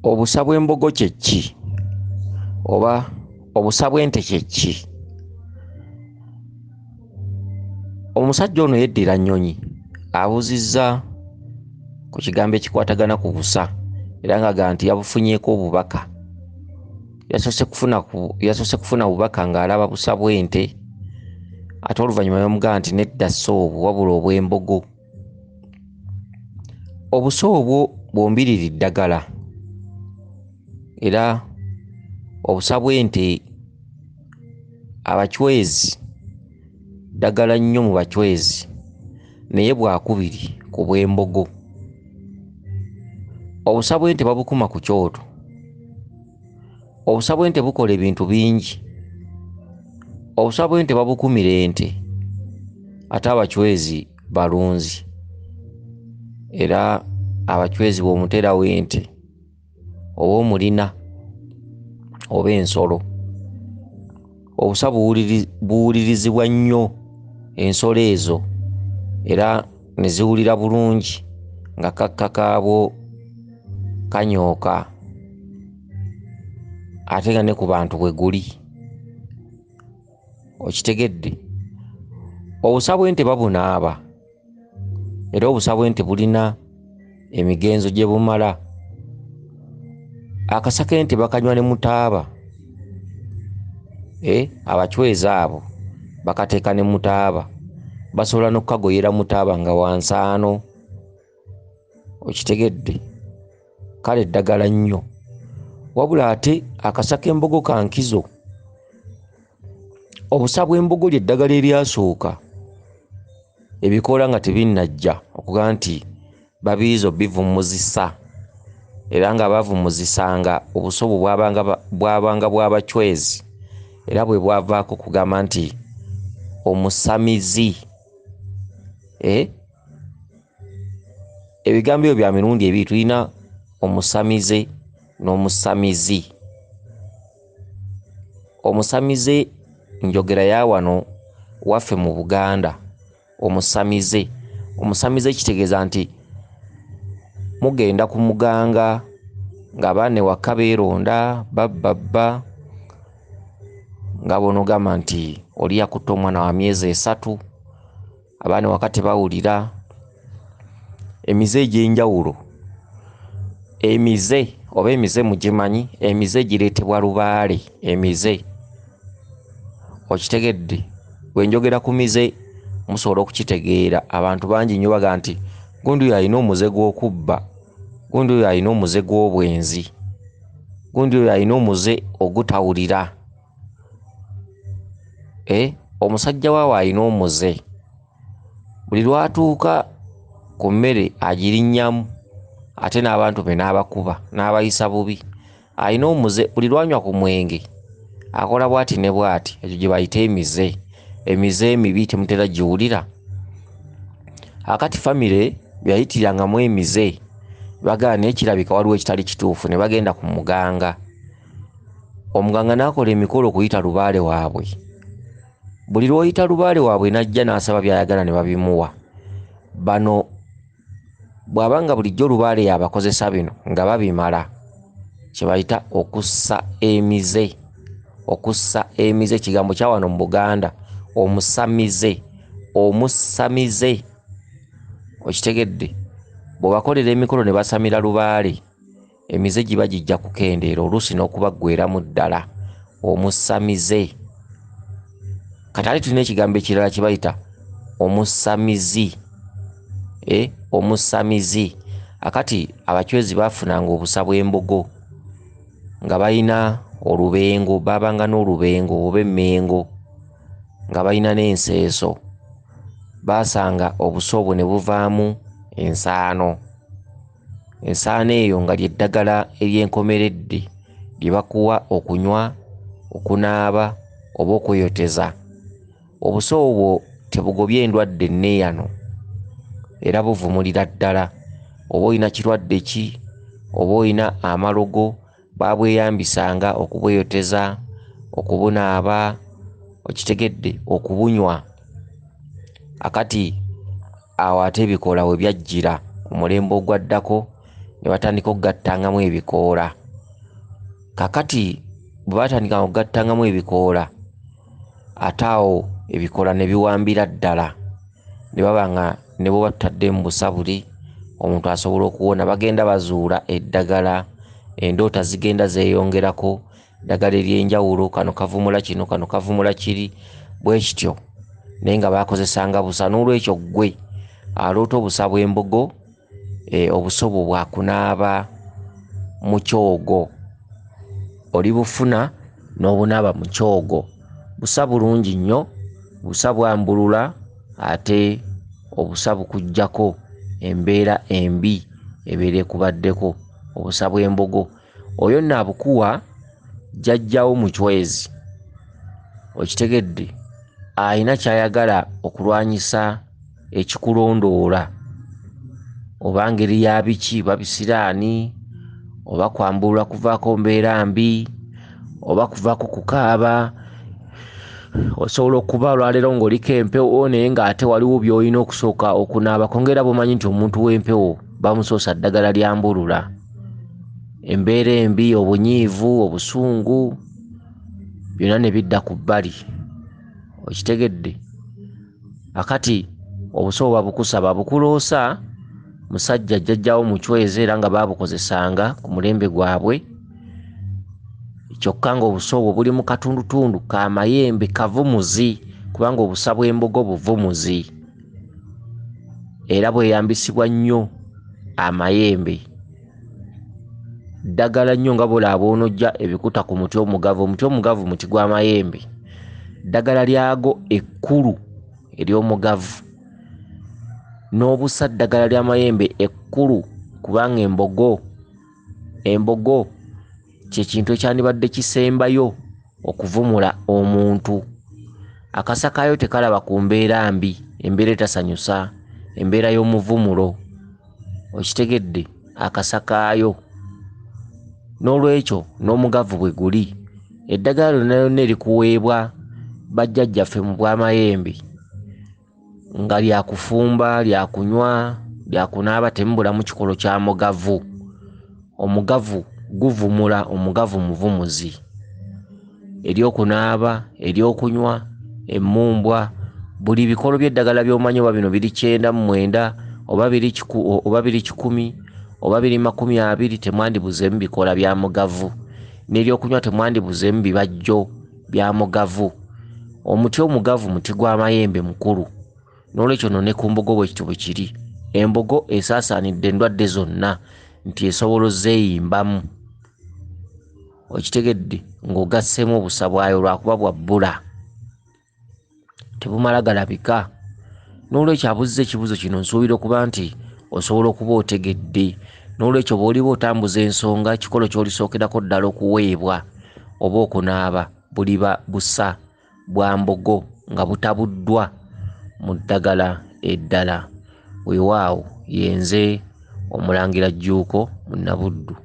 Obusa bw'embogo kye ki? Oba obusa bw'ente kye ki? Omusajja ono yeddira nnyonyi abuuzizza ku kigambo ekikwatagana ku busa era ng'aga nti yabufunyeeko obubaka. Yasoose kufuna bubaka ng'alaba busa bw'ente ate oluvannyuma yamugamba nti nedda si obwo wabula obw'embogo. Obusa obwo bw'ombirira ddagala era obusa bw'ente abacwezi ddagala nnyo mu bacwezi naye bwakubiri ku bw'embogo. Obusa bw'ente babukuma ku kyoto. Obusa bw'ente bukola ebintu bingi. Obusa bw'ente babukumira ente ate abacwezi balunzi era abacwezi bw'omuterawo ente oba omulina oba ensolo, obusa buwulirizibwa nnyo ensolo ezo era ne ziwulira bulungi nga kakka kaabwo kanyooka ate nga ne ku bantu bwe guli. Okitegedde? Obusa bw'ente babunaaba era obusa bw'ente bulina emigenzo gye bumala. Akasa k'ente bakanywa ne mutaaba. Abacwezi abo bakateeka ne mutaaba, basobola n'okukagoyera mutaaba nga wansaano. Okitegedde? Kale ddagala nnyo wabula ate akasa k'embogo ka nkizo. Obusa bw'embogo lye ddagala eryasooka ebikoola nga tebinnajja okugaa nti babiiza bivumuzisa era nga bavumuzisanga obusa obwo bwabanga bw'abacwezi era bwe bwavaako kugamba nti omusamizi. Ebigambo ebyo bya mirundi ebiri, tulina omusamize n'omusamizi. Omusamize njogera ya wano waffe mu Buganda. Omusamize kitegeeza nti mugenda ku muganga ng'abaana ewaka beeronda babba nga bw'onogamba nti oli yakutte omwana wa myezi 3, abaana ewaka tebawulira. Emize egy'enjawulo, emize mugimanyi, emize gireetebwa lubaale. Okitegedde? Bwe njogera ku mize musobola okukitegeera. Abantu bangi nnyo baga nti gundi oyo alina omuze gw'okubba, gundi oyo alina omuze gw'obwenzi, gundi oyo alina omuze ogutawulira. Omusajja waawe alina omuze, buli lwatuuka ku mmere agirinnyamu ate n'abantu be n'abakuba n'abayisa bubi. Alina omuze, buli lwanywa ku mwenge akola bw'ati ne bw'ati. Ekyo gye bayita emize. Emize emibi temutera giwulira. Akati famire byayitirangamu emize bagaa n'ekirabika waliwo ekitali kituufu ne bagenda ku muganga. Omuganga n'akola emikolo okuyita lubaale waabwe. Buli lw'oyita lubaale waabwe n'ajja n'asaba by'ayagala ne babimuwa. Bano bw'abanga bulijjo lubaale yabakozesa bino nga babimala, kye bayita okussa emize. Okussa emize kigambo kya wano mu Buganda. Omusamize. Okitegedde? Bwe bakolera emikolo ne basamira lubaale, emize giba gijja kukendeera oluusi n'okubaggweeramu ddala. Omusamize. Kati ate tulina ekigambo ekirala kye bayita omusamizi. Omusamizi. Akati abacwezi baafunanga obusa bw'embogo nga balina olubengo, baabanga n'olubengo oba emmengo nga balina n'enseeso. Baasanga obusa obwo ne buvaamu ensaano. Ensaano eyo nga lye ddagala ery'enkomeredde lye bakuwa okunywa, okunaaba oba okweyoteza. Obusa obwo tebugobya endwadde nneeyano era buvumulira ddala. Oba olina kirwadde ki, oba olina amalogo, baabweyambisanga okubweyoteza, okubunaaba. Okitegedde? Okubunywa. Akati awo ate ebikola we byajjira omulembe ogwaddako ne batandika okugattangamu ebikoola. Kakati bwe batandika okugattangamu ebikoola ate awo ebikoola ne biwambira ddala ne baba nga ne bwe batadde mu busabuli omuntu asobola okuwona. Bagenda bazuula eddagala, endoota zigenda zeeyongerako, eddagala ery'enjawulo, kano kavumula kino, kano kavumula kiri, bwe kityo naye nga bakozesanga busa. N'olwekyo ggwe aloota obusa bw'embogo, obusa obwo bwakunaaba mu kyogo, oli bufuna n'obunaaba mu kyogo. Busa bulungi nnyo, busa bwambulula ate obusa bukuggyako embeera embi ebeera ekubaddeko. Obusa bw'embogo oyo nno abukuwa jjajjawo Muchwezi, okitegedde, ayina kyayagala okulwanyisa ekikulondoola, oba ngeri ya biki, oba bisiraani, oba kwambulwa kuvaako mbeera mbi, oba kuvaako kukaaba. Osobola okuba olwaleero ng'oliko empewo naye ng'ate waliwo by'olina okusooka okunaaba. Kongera bumanyi nti omuntu w'empewo bamusoosa ddagala lya mbulula. Embeera embi, obunyiivu, obusungu, byonna ne bidda ku bbali, okitegedde. Akati obusawo babukusaba bukuloosa musajja jjajjawo Muchwezi era nga baabukozesanga ku mulembe gwabwe. Kyokka ng'obusa obwo buli mu katundutundu ka mayembe kavumuzi, kubanga obusa bw'embogo buvumuzi era bweyambisibwa nnyo amayembe. Ddagala nnyo nga bw'olaba bw'onojja ebikuta ku muti omugavu. Omuti omugavu muti gw'amayembe, ddagala lyago ekkulu ery'omugavu, n'obusa ddagala ly'amayembe ekkulu, kubanga embogo kyekintu ekyandibadde kisembayo okuvumula omuntu. Akasa kaayo tekalaba ku mbeera mbi, embeera etasanyusa, embeera y'omuvumulo, okitegedde, akasa kaayo. N'olwekyo n'omugavu bwe guli, eddagala lyonna lyonna erikuweebwa bajjajjaffe mu bw'amayembe nga lyakufumba, lyakunywa, lyakunaaba, temubulamu kikolo kya mugavu. Omugavu guvumula, omugavu muvumuzi. Ery'okunaaba, ery'okunywa, emmumbwa, buli bikolo by'eddagala by'omanyi oba bino biri 99 oba biri 100 oba biri 20, temwandibuzeemu bikola bya mugavu. N'ery'okunywa temwandibuzeemu bibajjo bya mugavu. Omuti omugavu muti gw'amayembe mukulu. N'olwekyo no ne ku mbogo bwe kityo bwe kiri. Embogo esaasaanidde endwadde zonna nti esobola zeeyimbamu, okitegedde, ng'ogasseemu obusa bwayo lwakuba bwa bbula, tebumala galabika. N'olwekyo abuzza ekibuzo kino nsuubira okuba nti osobola okuba otegedde. N'olwekyo bw'oliba otambuza ensonga, ekikolo ky'olisookerako ddala okuweebwa oba okunaaba buliba busa bwa mbogo nga butabuddwa mu ddagala eddala. Weewaawo yenze Omulangira Jjuuko Munnabuddu.